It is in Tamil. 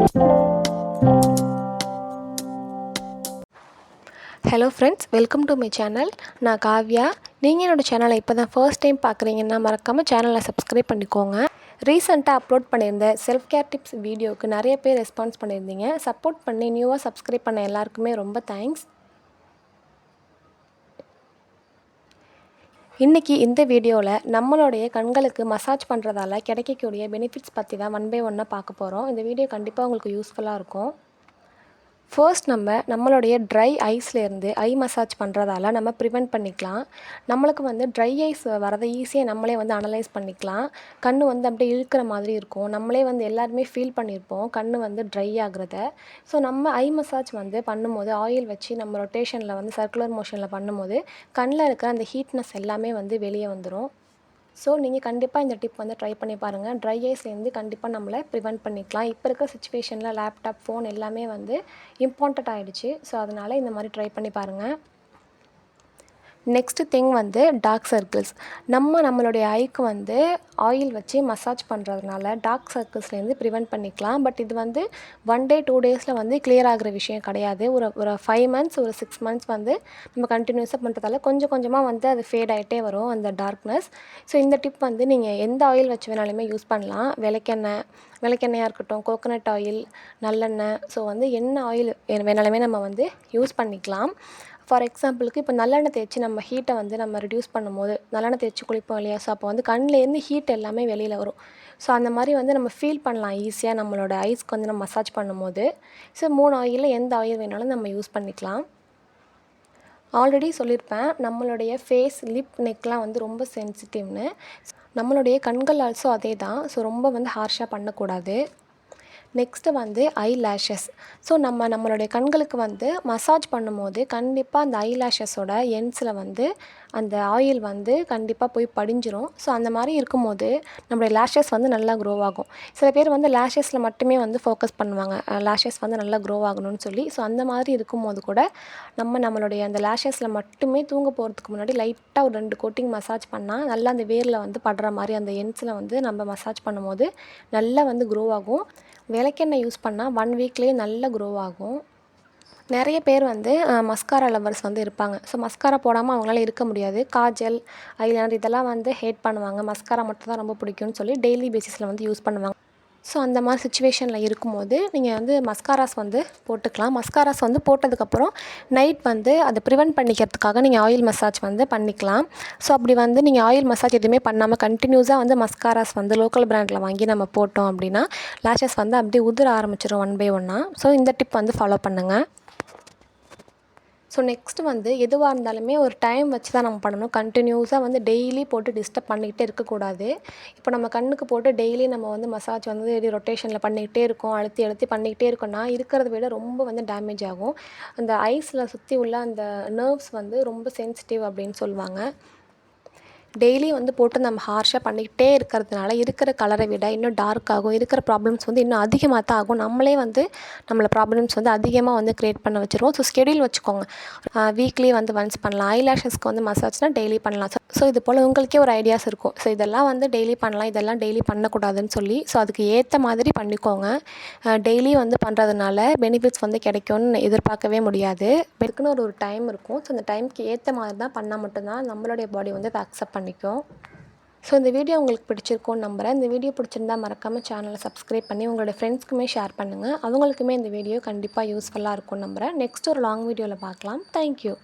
Hello friends, welcome to my channel. நான் காவ்யா. நீங்கள் என்னோடய சேனலை இப்போ தான் ஃபர்ஸ்ட் டைம் பார்க்குறீங்கன்னா மறக்காமல் சேனலை சப்ஸ்கிரைப் பண்ணிக்கோங்க. ரீசெண்டாக அப்லோட் பண்ணியிருந்த செல்ஃப் கேர் டிப்ஸ் வீடியோவுக்கு நிறைய பேர் ரெஸ்பான்ஸ் பண்ணியிருந்தீங்க. சப்போர்ட் பண்ணி நியூவாக சப்ஸ்கிரைப் பண்ண எல்லாருக்குமே ரொம்ப தேங்க்ஸ். இன்றைக்கி இந்த வீடியோவில் நம்மளுடைய கண்களுக்கு மசாஜ் பண்ணுறதால கிடைக்கக்கூடிய பெனிஃபிட்ஸ் பற்றி தான் ஒன் பை ஒன்னாக பார்க்க போகிறோம். இந்த வீடியோ கண்டிப்பாக உங்களுக்கு யூஸ்ஃபுல்லாக இருக்கும். ஃபர்ஸ்ட் நம்மளுடைய ட்ரை ஐஸ்லேருந்து ஐ மசாஜ் பண்ணுறதால நம்ம ப்ரிவெண்ட் பண்ணிக்கலாம். நம்மளுக்கு வந்து ட்ரை ஐஸ் வரதை ஈஸியாக நம்மளே வந்து அனலைஸ் பண்ணிக்கலாம். கண் வந்து அப்படியே இழுக்கிற மாதிரி இருக்கும். நம்மளே வந்து எல்லாருமே ஃபீல் பண்ணியிருப்போம் கண் வந்து ட்ரை ஆகுறத. ஸோ நம்ம ஐ மசாஜ் வந்து பண்ணும்போது ஆயில் வச்சு நம்ம ரொட்டேஷனில் வந்து சர்க்குலர் மோஷனில் பண்ணும்போது கண்ணில் இருக்கிற அந்த ஹீட்னஸ் எல்லாமே வந்து வெளியே வந்துடும். ஸோ நீங்கள் கண்டிப்பாக இந்த டிப் வந்து ட்ரை பண்ணி பாருங்கள். ட்ரை ஐஸ்லேருந்து கண்டிப்பாக நம்மளை ப்ரிவெண்ட் பண்ணிக்கலாம். இப்போ இருக்கிற சிச்சுவேஷனில் லேப்டாப், ஃபோன் எல்லாமே வந்து இம்பார்ட்டண்ட் ஆகிடுச்சு. ஸோ அதனால் இந்த மாதிரி ட்ரை பண்ணி பாருங்கள். நெக்ஸ்ட்டு திங் வந்து டார்க் சர்க்கிள்ஸ். நம்மளுடைய ஐக்கு வந்து ஆயில் வச்சு மசாஜ் பண்ணுறதுனால டார்க் சர்க்கிள்ஸ்லேருந்து ப்ரிவெண்ட் பண்ணிக்கலாம். பட் இது வந்து 1 டே 2 டேஸில் வந்து கிளியர் ஆகிற விஷயம் கிடையாது. ஒரு 5 மந்த்ஸ் ஒரு 6 மந்த்ஸ் வந்து நம்ம கண்டினியூஸாக பண்ணுறதால கொஞ்சம் கொஞ்சமாக வந்து அது ஃபேட் ஆகிட்டே வரும் அந்த டார்க்னஸ். ஸோ இந்த டிப் வந்து நீங்கள் எந்த ஆயில் வச்சு வேணாலுமே யூஸ் பண்ணலாம். விளக்கெண்ணெயாக இருக்கட்டும், கோகோனட் ஆயில், நல்லெண்ணெய், ஸோ வந்து என்ன ஆயில் வேணாலுமே நம்ம வந்து யூஸ் பண்ணிக்கலாம். ஃபார் எக்ஸாம்பிளுக்கு இப்போ நல்லெண்ணெய் தேய்ச்சி நம்ம ஹீட்டை வந்து நம்ம ரிடியூஸ் பண்ணும்போது நல்லெண்ணெய் தேய்ச்சி குளிப்போம் இல்லையா? ஸோ அப்போ வந்து கண்லேருந்து ஹீட் எல்லாமே வெளியில் வரும். ஸோ அந்த மாதிரி வந்து நம்ம ஃபீல் பண்ணலாம் ஈஸியாக நம்மளோட ஐஸ்க்கு வந்து நம்ம மசாஜ் பண்ணும்போது. ஸோ 3 ஆயிலில் எந்த ஆயில் வேணாலும் நம்ம யூஸ் பண்ணிக்கலாம். ஆல்ரெடி சொல்லியிருப்பேன் நம்மளுடைய ஃபேஸ், லிப், நெக்லாம் வந்து ரொம்ப சென்சிட்டிவ்னு. நம்மளுடைய கண்கள் ஆல்சோ அதே தான். ஸோ ரொம்ப வந்து ஹார்ஷாக பண்ணக்கூடாது. நெக்ஸ்ட்டு வந்து ஐ லேஷஸ். ஸோ நம்மளுடைய கண்களுக்கு வந்து மசாஜ் பண்ணும்போது கண்டிப்பாக அந்த ஐ லேஷஸோட எண்ட்ஸில் வந்து அந்த ஆயில் வந்து கண்டிப்பாக போய் படிஞ்சிரும். ஸோ அந்த மாதிரி இருக்கும்போது நம்மளுடைய லேஷஸ் வந்து நல்லா க்ரோ ஆகும். சில பேர் வந்து லேஷஸில் மட்டுமே வந்து ஃபோக்கஸ் பண்ணுவாங்க, லேஷஸ் வந்து நல்லா க்ரோ ஆகணும்னு சொல்லி. ஸோ அந்த மாதிரி இருக்கும்போது கூட நம்மளுடைய அந்த லேஷஸில் மட்டுமே தூங்க போகிறதுக்கு முன்னாடி லைட்டாக ஒரு 2 கோட்டிங் மசாஜ் பண்ணால் நல்லா அந்த வேரில் வந்து படுற மாதிரி அந்த எண்ட்ஸில் வந்து நம்ம மசாஜ் பண்ணும்போது நல்லா வந்து க்ரோ ஆகும். விளக்கெண்ணெய் யூஸ் பண்ணால் 1 வீக்லேயே நல்லா க்ரோ ஆகும். நிறைய பேர் வந்து மஸ்காரா லவர்ஸ் வந்து இருப்பாங்க. ஸோ மஸ்காரா போடாமல் அவங்களால இருக்க முடியாது. காஜல், ஐலைனர் இதெல்லாம் வந்து ஹேட் பண்ணுவாங்க. மஸ்காரா மட்டும் தான் ரொம்ப பிடிக்கும்னு சொல்லி டெய்லி பேசிஸில் வந்து யூஸ் பண்ணுவாங்க. ஸோ அந்த மாதிரி சிச்சுவேஷனில் இருக்கும்போது நீங்கள் வந்து மஸ்காராஸ் வந்து போட்டுக்கலாம். மஸ்காராஸ் வந்து போட்டதுக்கப்புறம் நைட் வந்து அதை ப்ரிவெண்ட் பண்ணிக்கிறதுக்காக நீங்கள் ஆயில் மசாஜ் வந்து பண்ணிக்கலாம். ஸோ அப்படி வந்து நீங்கள் ஆயில் மசாஜ் எதுவுமே பண்ணாமல் கண்டினியூஸாக வந்து மஸ்காராஸ் வந்து லோக்கல் பிராண்டில் வாங்கி நம்ம போட்டோம் அப்படின்னா லேஷஸ் வந்து அப்படியே உதிர ஆரம்பிச்சிடும் ஒன் பை ஒன்னாக. ஸோ இந்த டிப் வந்து ஃபாலோ பண்ணுங்கள். ஸோ நெக்ஸ்ட்டு வந்து எதுவாக இருந்தாலுமே ஒரு டைம் வச்சு தான் நம்ம பண்ணணும். கண்டினியூஸாக வந்து டெய்லி போட்டு டிஸ்டர்ப் பண்ணிக்கிட்டே இருக்கக்கூடாது. இப்போ நம்ம கண்ணுக்கு போட்டு டெய்லி நம்ம வந்து மசாஜ் வந்து ரொட்டேஷனில் பண்ணிக்கிட்டே இருக்கோம், அழுத்தி பண்ணிக்கிட்டே இருக்கோம்னா இருக்கிறத விட ரொம்ப வந்து டேமேஜ் ஆகும். அந்த ஐஸில் சுற்றி உள்ள அந்த நர்வ்ஸ் வந்து ரொம்ப சென்சிட்டிவ் அப்படின்னு சொல்லுவாங்க. டெய்லி வந்து போட்டு நம்ம ஹார்ஷாக பண்ணிக்கிட்டே இருக்கிறதுனால இருக்கிற கலரை விட இன்னும் டார்க் ஆகும். இருக்கிற ப்ராப்ளம்ஸ் வந்து இன்னும் அதிகமாக தான் ஆகும். நம்மளே வந்து நம்மளை ப்ராப்ளம்ஸ் வந்து அதிகமாக வந்து க்ரியேட் பண்ண வச்சுருவோம். ஸோ ஸ்கெடியூல் வச்சுக்கோங்க. வீக்லி வந்து ஒன்ஸ் பண்ணலாம். ஐலாஷஸ்க்கு வந்து மசாஜ்னால் டெய்லி பண்ணலாம். ஸோ இது போல் உங்களுக்கே ஒரு ஐடியாஸ் இருக்கும். ஸோ இதெல்லாம் வந்து டெய்லி பண்ணலாம், இதெல்லாம் டெய்லி பண்ணக்கூடாதுன்னு சொல்லி. ஸோ அதுக்கு ஏற்ற மாதிரி பண்ணிக்கோங்க. டெய்லி வந்து பண்ணுறதுனால பெனிஃபிட்ஸ் வந்து கிடைக்கும்னு எதிர்பார்க்கவே முடியாது. இதுக்குன்னு ஒரு டைம் இருக்கும். ஸோ அந்த டைமுக்கு ஏற்ற மாதிரி தான் பண்ணால் மட்டும்தான் நம்மளுடைய பாடி வந்து அதை அக்செப்ட் பண்ணிக்கும். ஸோ இந்த வீடியோ உங்களுக்கு பிடிச்சிருக்கும்னு நம்புகிறேன். இந்த வீடியோ பிடிச்சிருந்தா மறக்காமல் சேனலை சப்ஸ்கிரைப் பண்ணி உங்களோட ஃப்ரெண்ட்ஸ்க்குமே ஷேர் பண்ணுங்கள். அவங்களுக்குமே இந்த வீடியோ கண்டிப்பாக யூஸ்ஃபுல்லாக இருக்கும்னு நம்புகிறேன். நெக்ஸ்ட் ஒரு லாங் வீடியோவில் பார்க்கலாம். தேங்க்யூ.